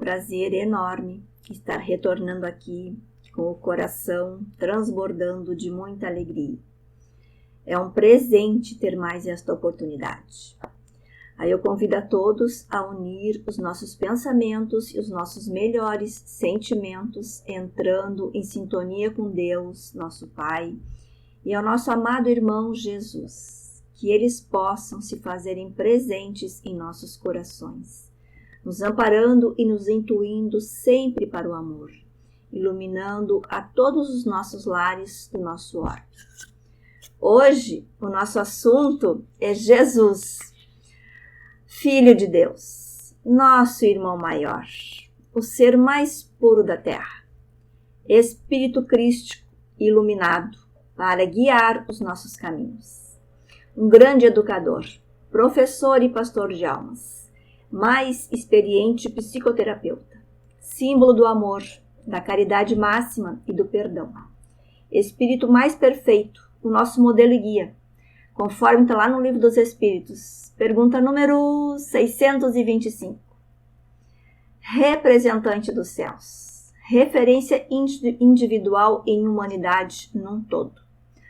prazer enorme estar retornando aqui com o coração transbordando de muita alegria. É um presente ter mais esta oportunidade. Aí eu convido a todos a unir os nossos pensamentos e os nossos melhores sentimentos, entrando em sintonia com Deus, nosso Pai, e ao nosso amado irmão Jesus, que eles possam se fazerem presentes em nossos corações, nos amparando e nos intuindo sempre para o amor, iluminando a todos os nossos lares do nosso orbe. Hoje, o nosso assunto é Jesus, Filho de Deus, nosso irmão maior, o ser mais puro da terra, Espírito Crístico iluminado para guiar os nossos caminhos. Um grande educador, professor e pastor de almas, mais experiente psicoterapeuta, símbolo do amor, da caridade máxima e do perdão. Espírito mais perfeito, o nosso modelo e guia, conforme está lá no Livro dos Espíritos, pergunta número 625. Representante dos céus, referência individual em humanidade num todo.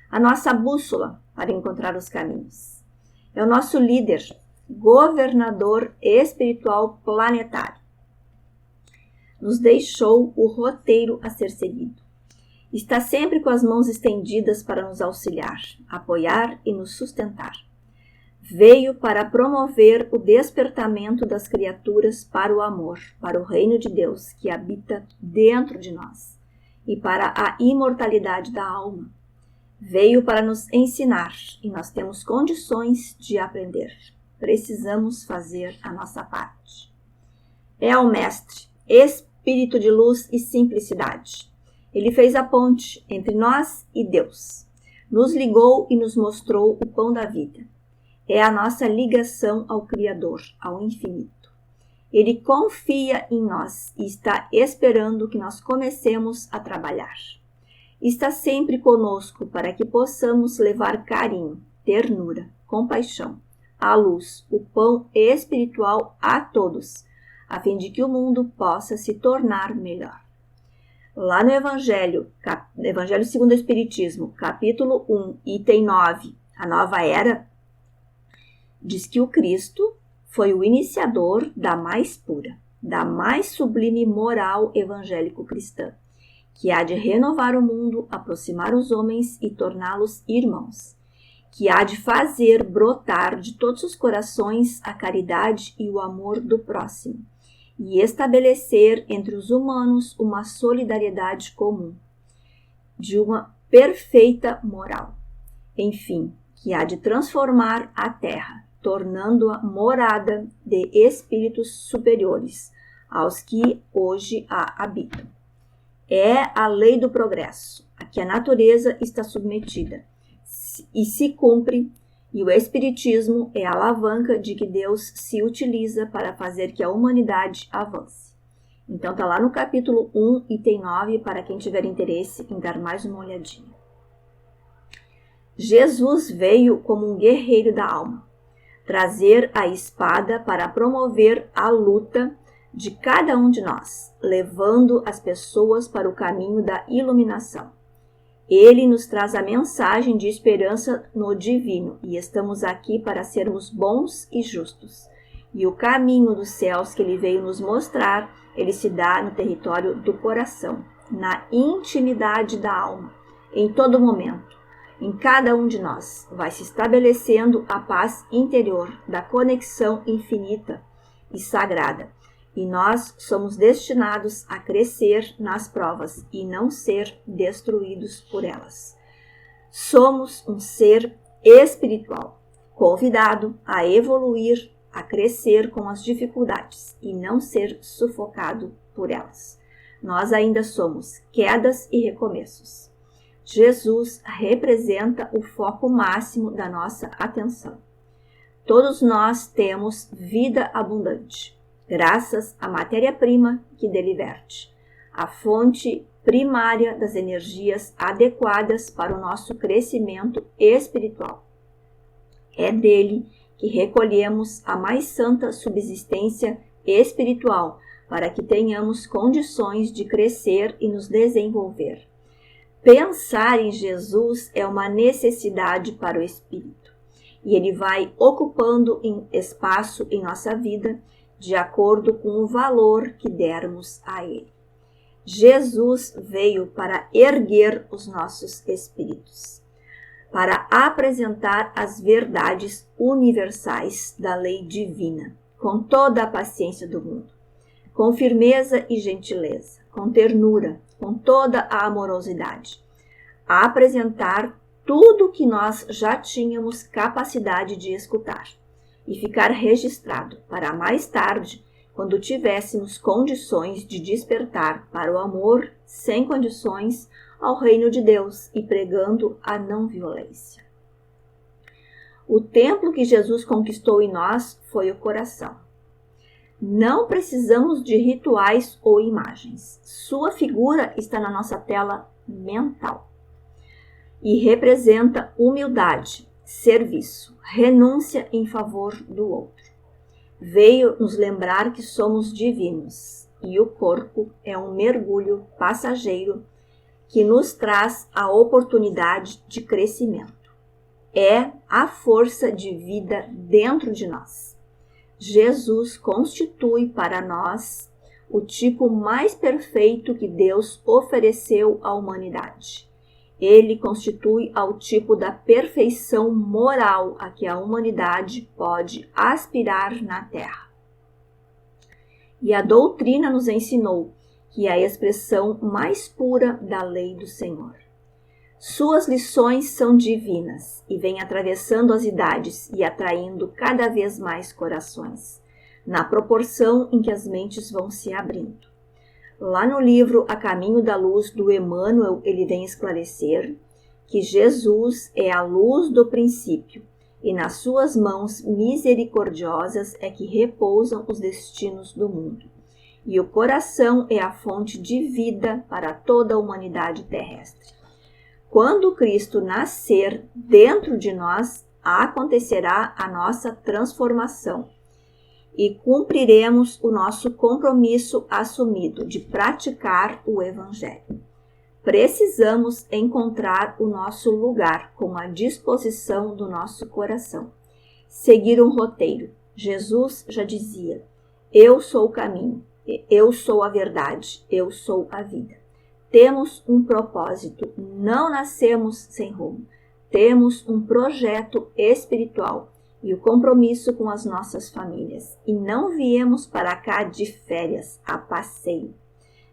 A nossa bússola para encontrar os caminhos. É o nosso líder, governador espiritual planetário. Nos deixou o roteiro a ser seguido. Está sempre com as mãos estendidas para nos auxiliar, apoiar e nos sustentar. Veio para promover o despertamento das criaturas para o amor, para o reino de Deus que habita dentro de nós e para a imortalidade da alma. Veio para nos ensinar e nós temos condições de aprender. Precisamos fazer a nossa parte. É o Mestre, Espírito de luz e simplicidade. Ele fez a ponte entre nós e Deus. Nos ligou e nos mostrou o pão da vida. É a nossa ligação ao Criador, ao infinito. Ele confia em nós e está esperando que nós comecemos a trabalhar. Está sempre conosco para que possamos levar carinho, ternura, compaixão, a luz, o pão espiritual a todos, a fim de que o mundo possa se tornar melhor. Lá no Evangelho segundo o Espiritismo, capítulo 1, item 9, a nova era, diz que o Cristo foi o iniciador da mais pura, da mais sublime moral evangélico-cristã, que há de renovar o mundo, aproximar os homens e torná-los irmãos, que há de fazer brotar de todos os corações a caridade e o amor do próximo, e estabelecer entre os humanos uma solidariedade comum, de uma perfeita moral. Enfim, que há de transformar a terra, tornando-a morada de espíritos superiores aos que hoje a habitam. É a lei do progresso, a que a natureza está submetida, e se cumpre, e o Espiritismo é a alavanca de que Deus se utiliza para fazer que a humanidade avance. Então está lá no capítulo 1, item 9, para quem tiver interesse em dar mais uma olhadinha. Jesus veio como um guerreiro da alma, trazer a espada para promover a luta de cada um de nós, levando as pessoas para o caminho da iluminação. Ele nos traz a mensagem de esperança no divino e estamos aqui para sermos bons e justos. E o caminho dos céus que ele veio nos mostrar, ele se dá no território do coração, na intimidade da alma, em todo momento. Em cada um de nós vai se estabelecendo a paz interior da conexão infinita e sagrada. E nós somos destinados a crescer nas provas e não ser destruídos por elas. Somos um ser espiritual, convidado a evoluir, a crescer com as dificuldades e não ser sufocado por elas. Nós ainda somos quedas e recomeços. Jesus representa o foco máximo da nossa atenção. Todos nós temos vida abundante, graças à matéria-prima que dele verte, a fonte primária das energias adequadas para o nosso crescimento espiritual. É dele que recolhemos a mais santa subsistência espiritual para que tenhamos condições de crescer e nos desenvolver. Pensar em Jesus é uma necessidade para o espírito, e ele vai ocupando espaço em nossa vida de acordo com o valor que dermos a ele. Jesus veio para erguer os nossos espíritos, para apresentar as verdades universais da lei divina, com toda a paciência do mundo, com firmeza e gentileza, com ternura, com toda a amorosidade, a apresentar tudo o que nós já tínhamos capacidade de escutar e ficar registrado para mais tarde, quando tivéssemos condições de despertar para o amor sem condições ao reino de Deus e pregando a não violência. O templo que Jesus conquistou em nós foi o coração. Não precisamos de rituais ou imagens. Sua figura está na nossa tela mental e representa humildade, serviço, renúncia em favor do outro. Veio nos lembrar que somos divinos e o corpo é um mergulho passageiro que nos traz a oportunidade de crescimento. É a força de vida dentro de nós. Jesus constitui para nós o tipo mais perfeito que Deus ofereceu à humanidade. Ele constitui ao tipo da perfeição moral a que a humanidade pode aspirar na Terra. E a doutrina nos ensinou que é a expressão mais pura da lei do Senhor. Suas lições são divinas e vêm atravessando as idades e atraindo cada vez mais corações, na proporção em que as mentes vão se abrindo. Lá no livro A Caminho da Luz, do Emmanuel, ele vem esclarecer que Jesus é a luz do princípio e nas suas mãos misericordiosas é que repousam os destinos do mundo. E o coração é a fonte de vida para toda a humanidade terrestre. Quando Cristo nascer dentro de nós, acontecerá a nossa transformação e cumpriremos o nosso compromisso assumido de praticar o Evangelho. Precisamos encontrar o nosso lugar com a disposição do nosso coração. Seguir um roteiro. Jesus já dizia: eu sou o caminho, eu sou a verdade, eu sou a vida. Temos um propósito, não nascemos sem rumo. Temos um projeto espiritual e o compromisso com as nossas famílias. E não viemos para cá de férias, a passeio.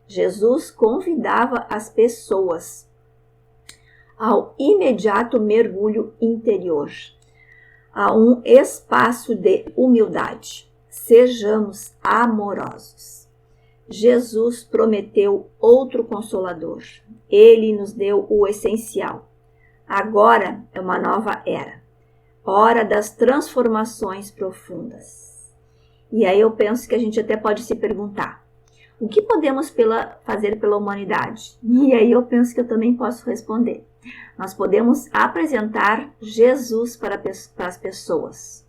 Jesus convidava as pessoas ao imediato mergulho interior, a um espaço de humildade. Sejamos amorosos. Jesus prometeu outro Consolador. Ele nos deu o essencial. Agora é uma nova era, hora das transformações profundas. E aí eu penso que a gente até pode se perguntar: o que podemos fazer pela humanidade? E aí eu penso que eu também posso responder. Nós podemos apresentar Jesus para as pessoas.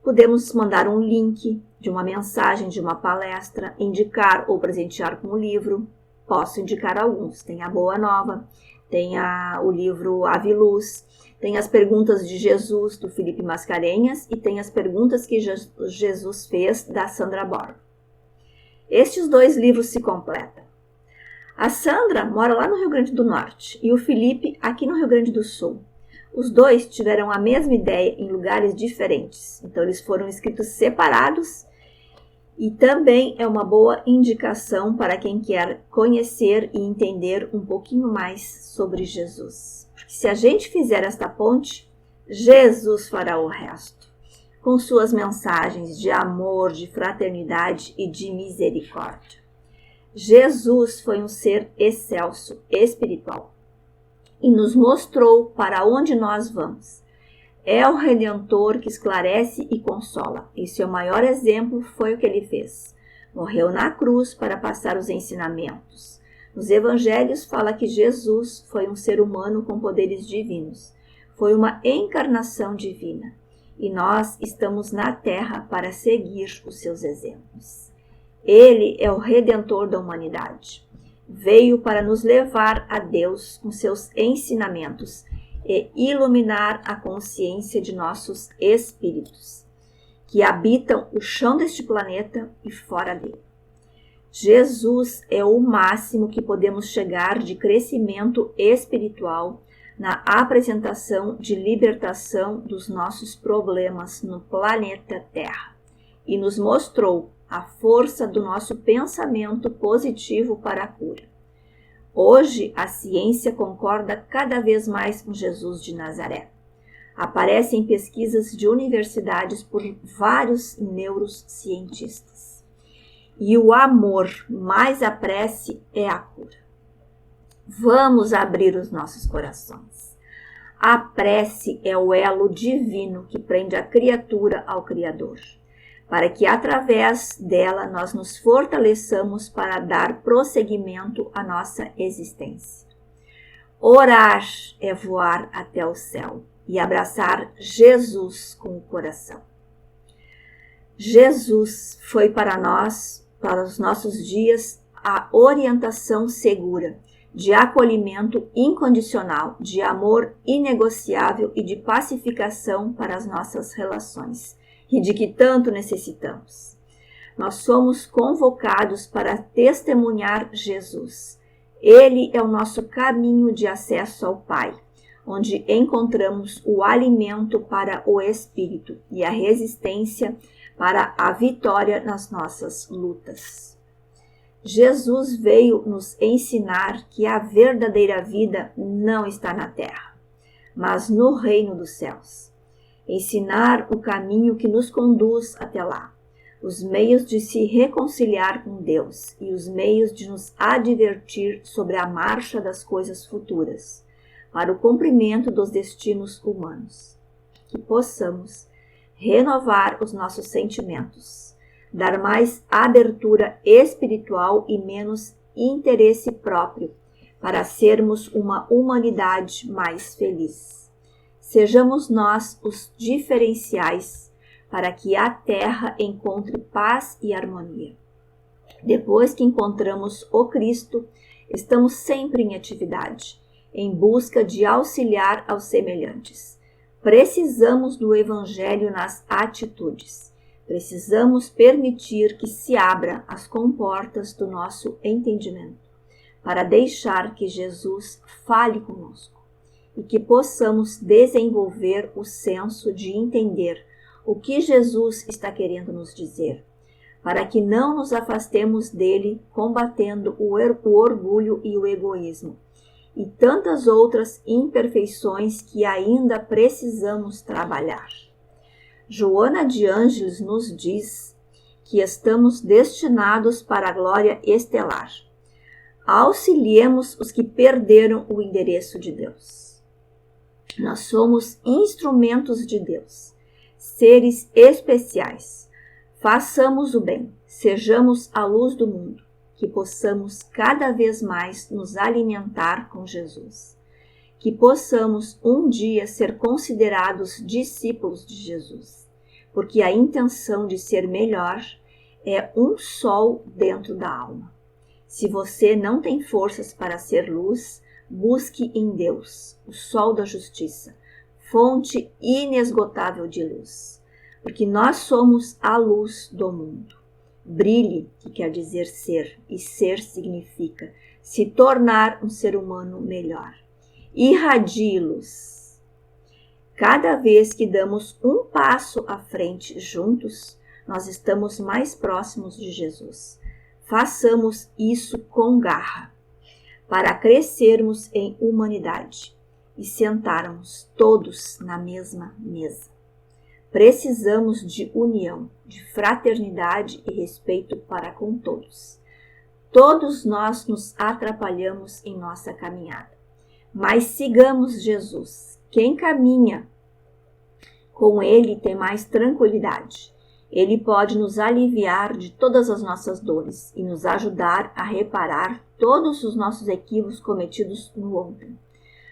Podemos mandar um link de uma mensagem, de uma palestra, indicar ou presentear com um livro. Posso indicar alguns. Tem a Boa Nova, tem o livro Ave Luz, tem as perguntas de Jesus, do Felipe Mascarenhas, e tem as perguntas que Jesus fez, da Sandra Borba. Estes dois livros se completam. A Sandra mora lá no Rio Grande do Norte e o Felipe aqui no Rio Grande do Sul. Os dois tiveram a mesma ideia em lugares diferentes, então eles foram escritos separados e também é uma boa indicação para quem quer conhecer e entender um pouquinho mais sobre Jesus. Porque se a gente fizer esta ponte, Jesus fará o resto, com suas mensagens de amor, de fraternidade e de misericórdia. Jesus foi um ser excelso, espiritual, e nos mostrou para onde nós vamos. É o Redentor que esclarece e consola. E seu maior exemplo foi o que ele fez. Morreu na cruz para passar os ensinamentos. Nos evangelhos fala que Jesus foi um ser humano com poderes divinos. Foi uma encarnação divina. E nós estamos na terra para seguir os seus exemplos. Ele é o Redentor da humanidade. Veio para nos levar a Deus com seus ensinamentos e iluminar a consciência de nossos espíritos, que habitam o chão deste planeta e fora dele. Jesus é o máximo que podemos chegar de crescimento espiritual na apresentação de libertação dos nossos problemas no planeta Terra e nos mostrou a força do nosso pensamento positivo para a cura. Hoje, a ciência concorda cada vez mais com Jesus de Nazaré. Aparecem pesquisas de universidades por vários neurocientistas. E o amor mais a prece é a cura. Vamos abrir os nossos corações. A prece é o elo divino que prende a criatura ao Criador, para que através dela nós nos fortaleçamos para dar prosseguimento à nossa existência. Orar é voar até o céu e abraçar Jesus com o coração. Jesus foi para nós, para os nossos dias, a orientação segura, de acolhimento incondicional, de amor inegociável e de pacificação para as nossas relações, e de que tanto necessitamos. Nós somos convocados para testemunhar Jesus. Ele é o nosso caminho de acesso ao Pai, onde encontramos o alimento para o espírito e a resistência para a vitória nas nossas lutas. Jesus veio nos ensinar que a verdadeira vida não está na terra, mas no reino dos céus. Ensinar o caminho que nos conduz até lá, os meios de se reconciliar com Deus e os meios de nos advertir sobre a marcha das coisas futuras, para o cumprimento dos destinos humanos. Que possamos renovar os nossos sentimentos, dar mais abertura espiritual e menos interesse próprio, para sermos uma humanidade mais feliz. Sejamos nós os diferenciais para que a Terra encontre paz e harmonia. Depois que encontramos o Cristo, estamos sempre em atividade, em busca de auxiliar aos semelhantes. Precisamos do Evangelho nas atitudes. Precisamos permitir que se abra as comportas do nosso entendimento, para deixar que Jesus fale conosco e que possamos desenvolver o senso de entender o que Jesus está querendo nos dizer, para que não nos afastemos dele combatendo o orgulho e o egoísmo e tantas outras imperfeições que ainda precisamos trabalhar. Joana de Ângeles nos diz que estamos destinados para a glória estelar. Auxiliemos os que perderam o endereço de Deus. Nós somos instrumentos de Deus, seres especiais. Façamos o bem, sejamos a luz do mundo, que possamos cada vez mais nos alimentar com Jesus. Que possamos um dia ser considerados discípulos de Jesus, porque a intenção de ser melhor é um sol dentro da alma. Se você não tem forças para ser luz, busque em Deus, o sol da justiça, fonte inesgotável de luz, porque nós somos a luz do mundo. Brilhe, que quer dizer ser, e ser significa se tornar um ser humano melhor. Irradie luz. Cada vez que damos um passo à frente juntos, nós estamos mais próximos de Jesus. Façamos isso com garra, para crescermos em humanidade e sentarmos todos na mesma mesa. Precisamos de união, de fraternidade e respeito para com todos. Todos nós nos atrapalhamos em nossa caminhada, mas sigamos Jesus. Quem caminha com Ele tem mais tranquilidade. Ele pode nos aliviar de todas as nossas dores e nos ajudar a reparar todos os nossos equívocos cometidos no ontem,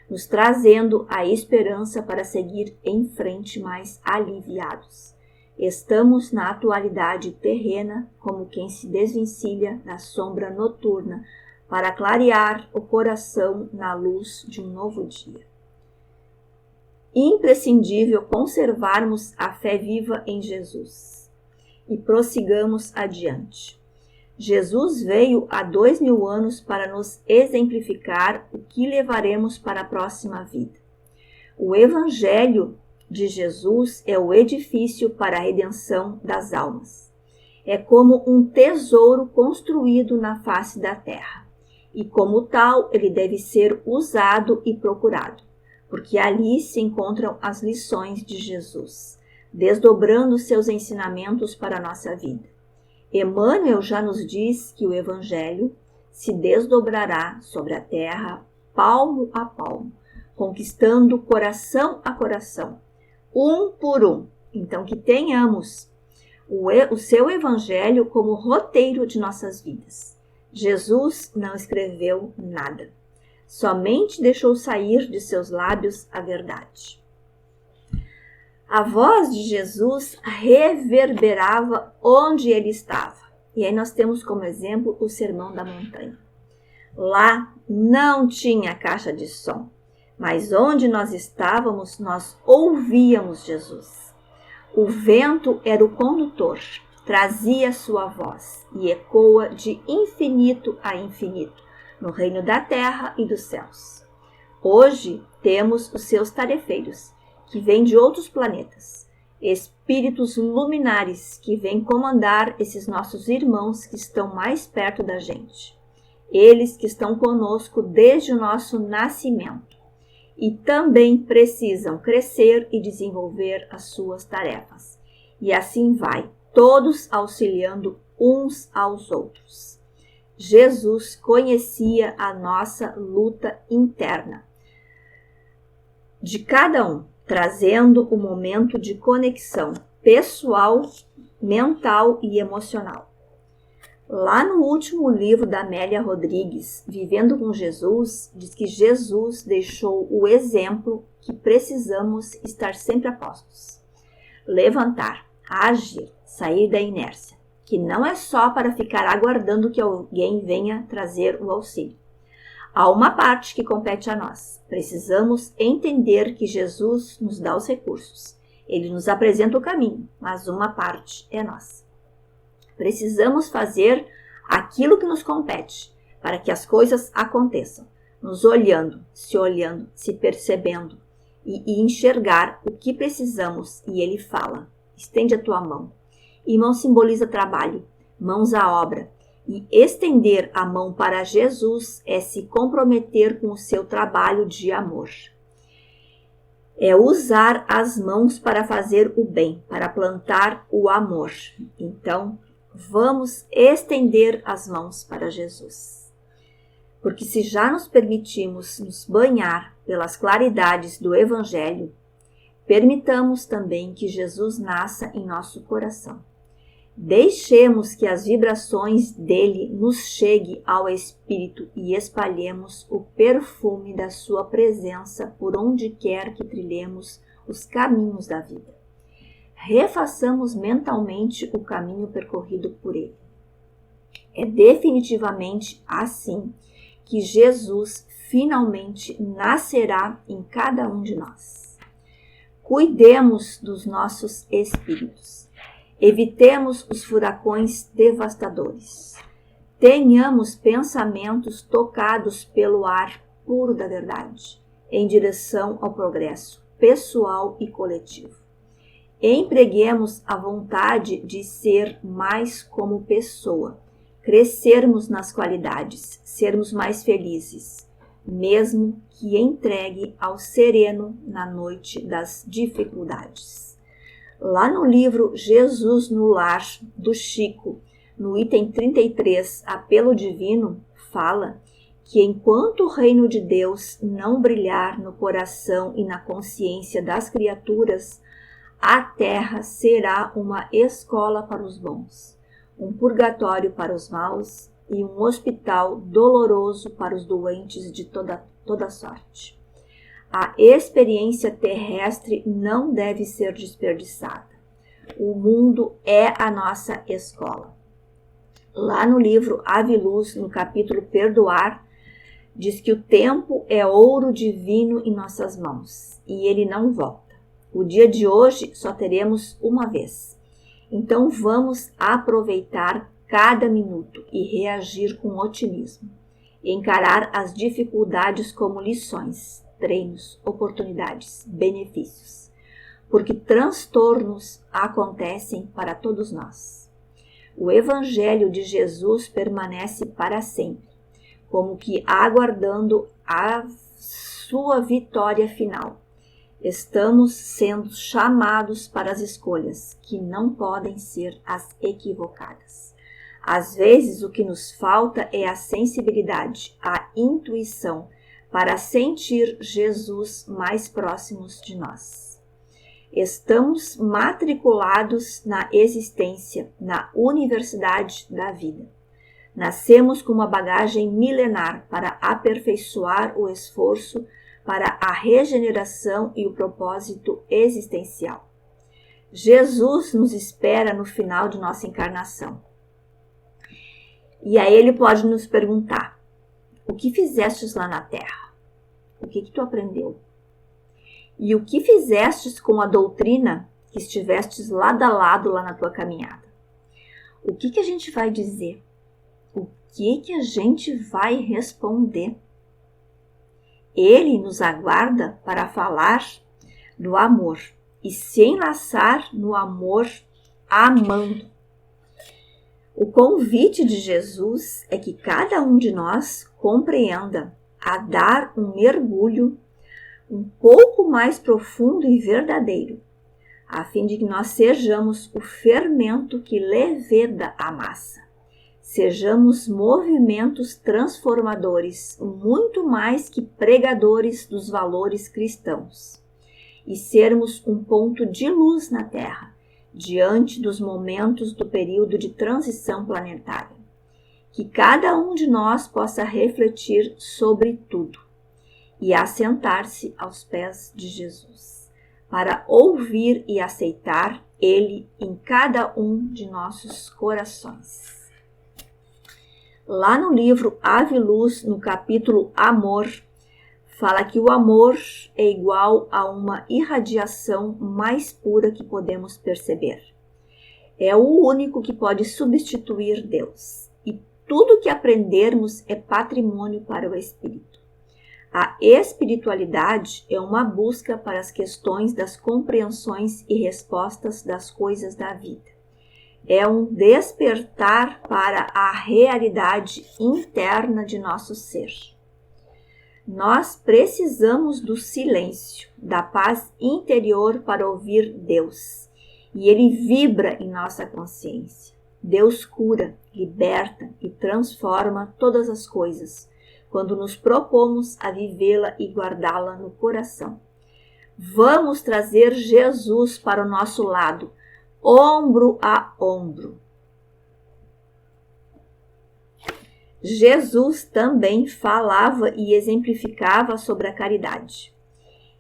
nos trazendo a esperança para seguir em frente mais aliviados. Estamos na atualidade terrena como quem se desvencilha na sombra noturna para clarear o coração na luz de um novo dia. Imprescindível conservarmos a fé viva em Jesus e prossigamos adiante. Jesus veio há 2000 anos para nos exemplificar o que levaremos para a próxima vida. O Evangelho de Jesus é o edifício para a redenção das almas. É como um tesouro construído na face da terra, e como tal ele deve ser usado e procurado, porque ali se encontram as lições de Jesus, desdobrando seus ensinamentos para a nossa vida. Emmanuel já nos diz que o Evangelho se desdobrará sobre a terra, palmo a palmo, conquistando coração a coração, um por um. Então, que tenhamos o seu Evangelho como roteiro de nossas vidas. Jesus não escreveu nada, somente deixou sair de seus lábios a verdade. A voz de Jesus reverberava onde ele estava. E aí nós temos como exemplo o Sermão da Montanha. Lá não tinha caixa de som, mas onde nós estávamos, nós ouvíamos Jesus. O vento era o condutor, trazia sua voz e ecoa de infinito a infinito, no reino da terra e dos céus. Hoje temos os seus tarefeiros, que vêm de outros planetas, espíritos luminares que vêm comandar esses nossos irmãos que estão mais perto da gente. Eles que estão conosco desde o nosso nascimento e também precisam crescer e desenvolver as suas tarefas. E assim vai, todos auxiliando uns aos outros. Jesus conhecia a nossa luta interna de cada um, trazendo um momento de conexão pessoal, mental e emocional. Lá no último livro da Amélia Rodrigues, Vivendo com Jesus, diz que Jesus deixou o exemplo que precisamos estar sempre a postos. Levantar, agir, sair da inércia, que não é só para ficar aguardando que alguém venha trazer o auxílio. Há uma parte que compete a nós. Precisamos entender que Jesus nos dá os recursos. Ele nos apresenta o caminho, mas uma parte é nossa. Precisamos fazer aquilo que nos compete para que as coisas aconteçam, nos olhando, se percebendo e enxergar o que precisamos. E ele fala, estende a tua mão. E mão simboliza trabalho, mãos à obra. E estender a mão para Jesus é se comprometer com o seu trabalho de amor. É usar as mãos para fazer o bem, para plantar o amor. Então, vamos estender as mãos para Jesus. Porque se já nos permitimos nos banhar pelas claridades do Evangelho, permitamos também que Jesus nasça em nosso coração. Deixemos que as vibrações dele nos chegue ao espírito e espalhemos o perfume da sua presença por onde quer que trilhemos os caminhos da vida. Refaçamos mentalmente o caminho percorrido por ele. É definitivamente assim que Jesus finalmente nascerá em cada um de nós. Cuidemos dos nossos espíritos. Evitemos os furacões devastadores. Tenhamos pensamentos tocados pelo ar puro da verdade, em direção ao progresso pessoal e coletivo. Empreguemos a vontade de ser mais como pessoa, crescermos nas qualidades, sermos mais felizes, mesmo que entregue ao sereno na noite das dificuldades. Lá no livro Jesus no Lar, do Chico, no item 33, Apelo Divino, fala que enquanto o reino de Deus não brilhar no coração e na consciência das criaturas, a terra será uma escola para os bons, um purgatório para os maus e um hospital doloroso para os doentes de toda sorte. A experiência terrestre não deve ser desperdiçada. O mundo é a nossa escola. Lá no livro Ave Luz, no capítulo Perdoar, diz que o tempo é ouro divino em nossas mãos e ele não volta. O dia de hoje só teremos uma vez. Então vamos aproveitar cada minuto e reagir com otimismo. Encarar as dificuldades como lições, treinos, oportunidades, benefícios. Porque transtornos acontecem para todos nós. O Evangelho de Jesus permanece para sempre, como que aguardando a sua vitória final. Estamos sendo chamados para as escolhas, que não podem ser as equivocadas. Às vezes, o que nos falta é a sensibilidade, a intuição, para sentir Jesus mais próximos de nós. Estamos matriculados na existência, na universidade da vida. Nascemos com uma bagagem milenar para aperfeiçoar o esforço para a regeneração e o propósito existencial. Jesus nos espera no final de nossa encarnação. E aí ele pode nos perguntar: o que fizestes lá na terra? O que tu aprendeu? E o que fizestes com a doutrina que estivestes lado a lado lá na tua caminhada? O que a gente vai dizer? O que a gente vai responder? Ele nos aguarda para falar do amor e se enlaçar no amor amando. O convite de Jesus é que cada um de nós compreenda a dar um mergulho um pouco mais profundo e verdadeiro, a fim de que nós sejamos o fermento que leveda a massa. Sejamos movimentos transformadores, muito mais que pregadores dos valores cristãos, e sermos um ponto de luz na Terra, diante dos momentos do período de transição planetária. Que cada um de nós possa refletir sobre tudo e assentar-se aos pés de Jesus, para ouvir e aceitar Ele em cada um de nossos corações. Lá no livro Ave Luz, no capítulo Amor, fala que o amor é igual a uma irradiação mais pura que podemos perceber. É o único que pode substituir Deus. E tudo que aprendermos é patrimônio para o Espírito. A espiritualidade é uma busca para as questões das compreensões e respostas das coisas da vida. É um despertar para a realidade interna de nosso ser. Nós precisamos do silêncio, da paz interior para ouvir Deus. E Ele vibra em nossa consciência. Deus cura, liberta e transforma todas as coisas, quando nos propomos a vivê-la e guardá-la no coração. Vamos trazer Jesus para o nosso lado, ombro a ombro. Jesus também falava e exemplificava sobre a caridade,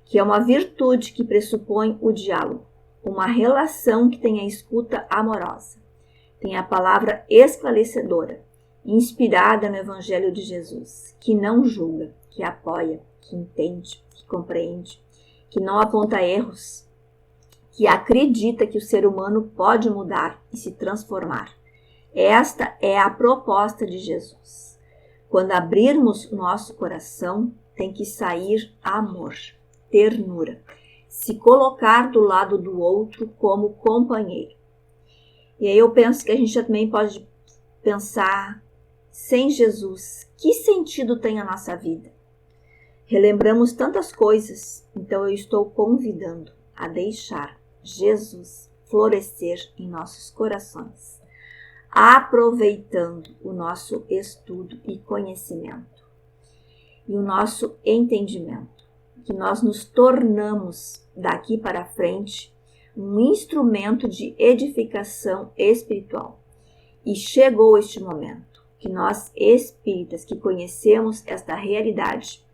que é uma virtude que pressupõe o diálogo, uma relação que tem a escuta amorosa, tem a palavra esclarecedora, inspirada no Evangelho de Jesus, que não julga, que apoia, que entende, que compreende, que não aponta erros, que acredita que o ser humano pode mudar e se transformar. Esta é a proposta de Jesus. Quando abrirmos nosso coração, tem que sair amor, ternura, se colocar do lado do outro como companheiro. E aí eu penso que a gente também pode pensar, sem Jesus, que sentido tem a nossa vida? Relembramos tantas coisas, então eu estou convidando a deixar Jesus florescer em nossos corações, aproveitando o nosso estudo e conhecimento e o nosso entendimento, que nós nos tornamos daqui para frente um instrumento de edificação espiritual. E chegou este momento que nós espíritas que conhecemos esta realidade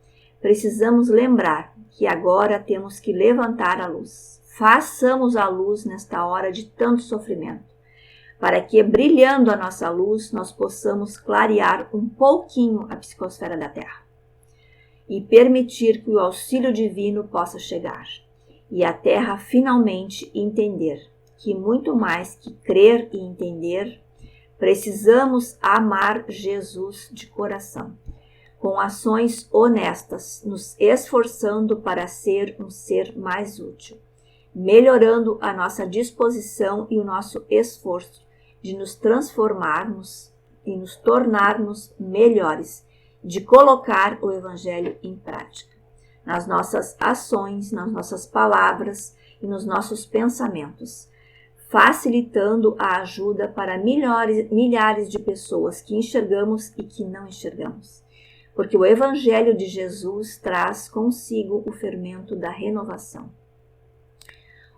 precisamos lembrar que agora temos que levantar a luz, Façamos a luz nesta hora de tanto sofrimento, para que, brilhando a nossa luz, nós possamos clarear um pouquinho a psicosfera da Terra e permitir que o auxílio divino possa chegar e a Terra finalmente entender que, muito mais que crer e entender, precisamos amar Jesus de coração, com ações honestas, nos esforçando para ser um ser mais útil, melhorando a nossa disposição e o nosso esforço de nos transformarmos e nos tornarmos melhores, de colocar o Evangelho em prática, nas nossas ações, nas nossas palavras e nos nossos pensamentos, facilitando a ajuda para milhares de pessoas que enxergamos e que não enxergamos, porque o Evangelho de Jesus traz consigo o fermento da renovação.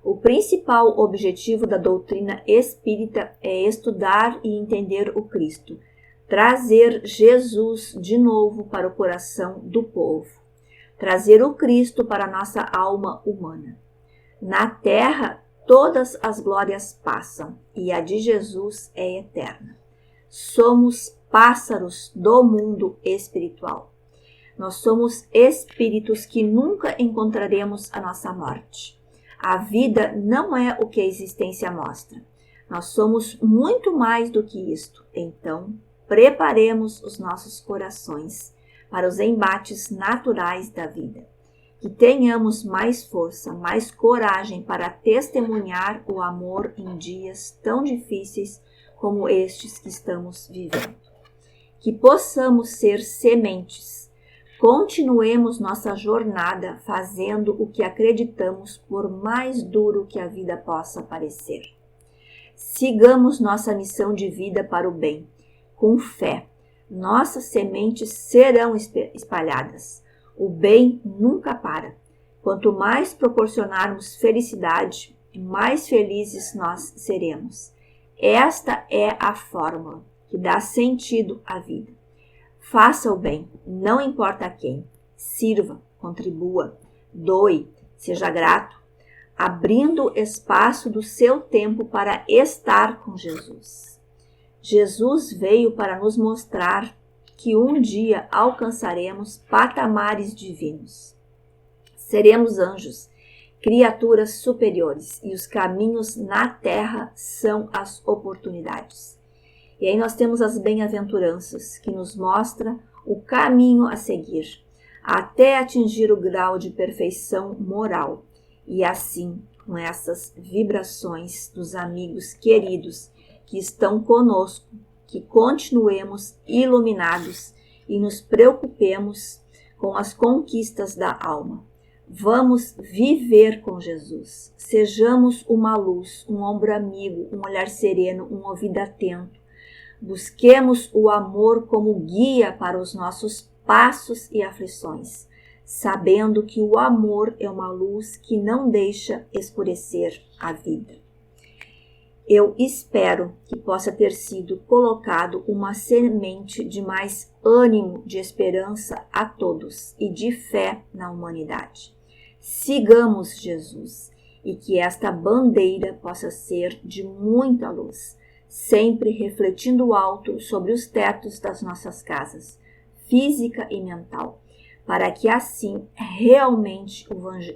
O principal objetivo da doutrina espírita é estudar e entender o Cristo, trazer Jesus de novo para o coração do povo, trazer o Cristo para a nossa alma humana. Na terra, todas as glórias passam e a de Jesus é eterna. Somos pássaros do mundo espiritual. Nós somos espíritos que nunca encontraremos a nossa morte. A vida não é o que a existência mostra. Nós somos muito mais do que isto. Então, preparemos os nossos corações para os embates naturais da vida. Que tenhamos mais força, mais coragem para testemunhar o amor em dias tão difíceis como estes que estamos vivendo. Que possamos ser sementes. Continuemos nossa jornada fazendo o que acreditamos, por mais duro que a vida possa parecer. Sigamos nossa missão de vida para o bem, com fé. Nossas sementes serão espalhadas. O bem nunca para. Quanto mais proporcionarmos felicidade, mais felizes nós seremos. Esta é a fórmula que dá sentido à vida. Faça o bem, não importa a quem. Sirva, contribua, doe, seja grato, abrindo espaço do seu tempo para estar com Jesus. Jesus veio para nos mostrar que um dia alcançaremos patamares divinos. Seremos anjos, criaturas superiores, e os caminhos na terra são as oportunidades. E aí nós temos as bem-aventuranças, que nos mostra o caminho a seguir, até atingir o grau de perfeição moral. E assim, com essas vibrações dos amigos queridos que estão conosco, que continuemos iluminados e nos preocupemos com as conquistas da alma. Vamos viver com Jesus. Sejamos uma luz, um ombro amigo, um olhar sereno, um ouvido atento. Busquemos o amor como guia para os nossos passos e aflições, sabendo que o amor é uma luz que não deixa escurecer a vida. Eu espero que possa ter sido colocado uma semente de mais ânimo, de esperança a todos e de fé na humanidade. Sigamos Jesus e que esta bandeira possa ser de muita luz, sempre refletindo alto sobre os tetos das nossas casas, física e mental, para que assim realmente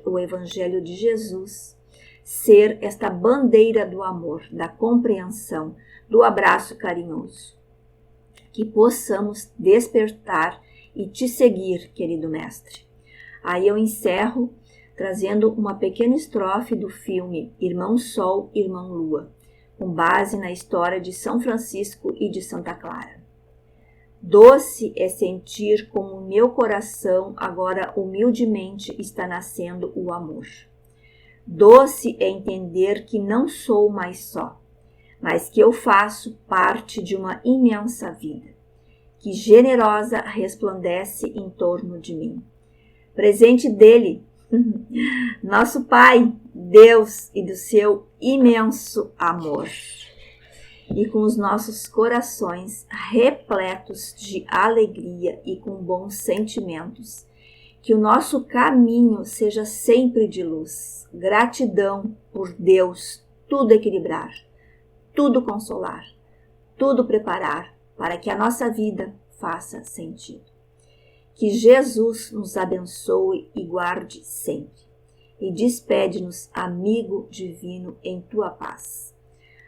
o Evangelho de Jesus ser esta bandeira do amor, da compreensão, do abraço carinhoso. Que possamos despertar e te seguir, querido mestre. Aí eu encerro trazendo uma pequena estrofe do filme Irmão Sol, Irmão Lua, com base na história de São Francisco e de Santa Clara. Doce é sentir como o meu coração agora humildemente está nascendo o amor. Doce é entender que não sou mais só, mas que eu faço parte de uma imensa vida, que generosa resplandece em torno de mim. Presente dele, nosso Pai, Deus, e do seu imenso amor. E com os nossos corações repletos de alegria e com bons sentimentos, Que o nosso caminho seja sempre de luz. Gratidão por Deus tudo equilibrar, tudo consolar, tudo preparar para que a nossa vida faça sentido. Que Jesus nos abençoe e guarde sempre. E despede-nos, amigo divino, em tua paz.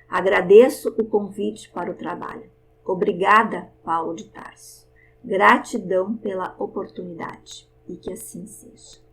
Agradeço o convite para o trabalho. Obrigada, Paulo de Tarso. Gratidão pela oportunidade. E que assim seja.